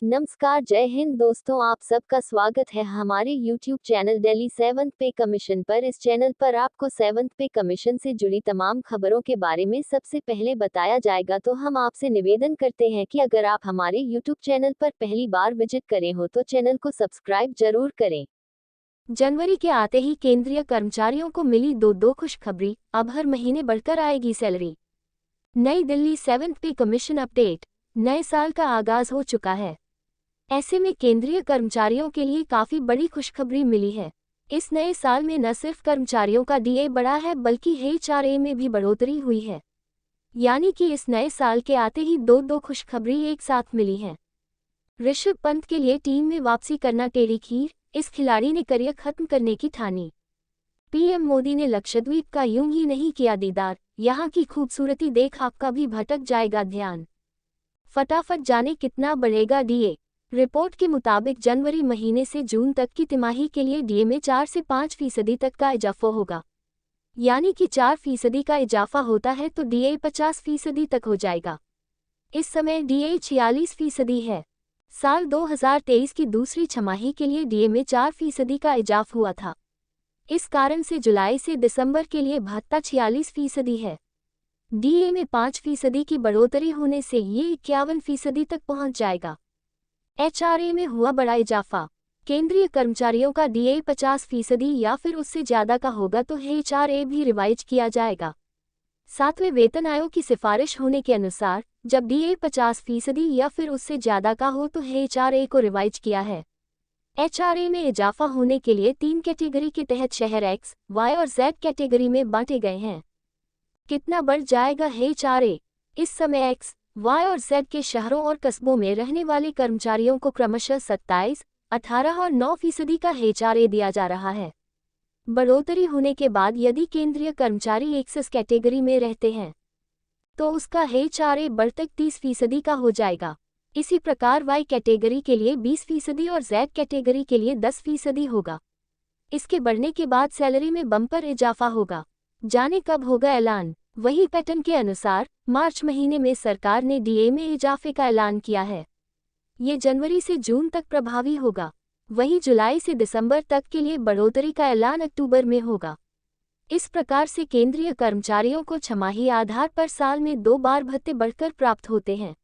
नमस्कार, जय हिंद दोस्तों, आप सबका स्वागत है हमारे YouTube चैनल दिल्ली 7th पे कमीशन पर। इस चैनल पर आपको 7th पे कमीशन से जुड़ी तमाम खबरों के बारे में सबसे पहले बताया जाएगा। तो हम आपसे निवेदन करते हैं कि अगर आप हमारे YouTube चैनल पर पहली बार विजिट करे हो तो चैनल को सब्सक्राइब जरूर करें। जनवरी के आते ही केंद्रीय कर्मचारियों को मिली दो खुशखबरी, अब हर महीने बढ़कर आएगी सैलरी। नई दिल्ली 7th पे कमीशन अपडेट। नए साल का आगाज हो चुका है। ऐसे में केंद्रीय कर्मचारियों के लिए काफी बड़ी खुशखबरी मिली है। इस नए साल में न सिर्फ कर्मचारियों का डीए बढ़ा है बल्कि एचआरए में भी बढ़ोतरी हुई है। यानी कि इस नए साल के आते ही दो खुशखबरी एक साथ मिली हैं। ऋषभ पंत के लिए टीम में वापसी करना टेढ़ी खीर, इस खिलाड़ी ने करियर खत्म करने की ठानी। पीएम मोदी ने लक्षद्वीप का यूं ही नहीं किया दीदार, यहाँ की खूबसूरती देख आपका भी भटक जाएगा ध्यान। फटाफट जाने कितना बढ़ेगा डीए। रिपोर्ट के मुताबिक जनवरी महीने से जून तक की तिमाही के लिए डीए में 4 से 5% तक का इजाफा होगा। यानी कि 4% का इजाफा होता है तो डीए 50% तक हो जाएगा। इस समय डीए 46% है। साल 2023 की दूसरी छमाही के लिए डीए में 4% का इजाफा हुआ था। इस कारण से जुलाई से दिसंबर के लिए भत्ता 46% है। डीए में 5% की बढ़ोतरी होने से ये 51% तक पहुंच जाएगा। एचआरए में हुआ बड़ा इजाफा। केंद्रीय कर्मचारियों का डीए 50% या फिर उससे ज्यादा का होगा तो एचआरए भी रिवाइज किया जाएगा। 7वें वेतन आयोग की सिफारिश होने के अनुसार जब डीए 50% या फिर उससे ज्यादा का हो तो एचआरए को रिवाइज किया है। एचआरए में इजाफा होने के लिए 3 कैटेगरी के तहत शहर एक्स, वाई और जेड कैटेगरी में बांटे गए हैं। कितना बढ़ जाएगा एचआरए? इस समय एक्स, वाई और जेड के शहरों और कस्बों में रहने वाले कर्मचारियों को क्रमशः 27, 18 और 9% का एचआरए दिया जा रहा है। बढ़ोतरी होने के बाद यदि केंद्रीय कर्मचारी एक्सेस कैटेगरी में रहते हैं तो उसका एचआरए बढ़कर 30% का हो जाएगा। इसी प्रकार वाई कैटेगरी के लिए 20% और जेड कैटेगरी के लिए 10% होगा। इसके बढ़ने के बाद सैलरी में बम्पर इजाफा होगा। जाने कब होगा ऐलान? वही पैटर्न के अनुसार मार्च महीने में सरकार ने डीए में इजाफे का ऐलान किया है। ये जनवरी से जून तक प्रभावी होगा। वहीं जुलाई से दिसंबर तक के लिए बढ़ोतरी का ऐलान अक्टूबर में होगा। इस प्रकार से केंद्रीय कर्मचारियों को छमाही आधार पर साल में 2 बार भत्ते बढ़कर प्राप्त होते हैं।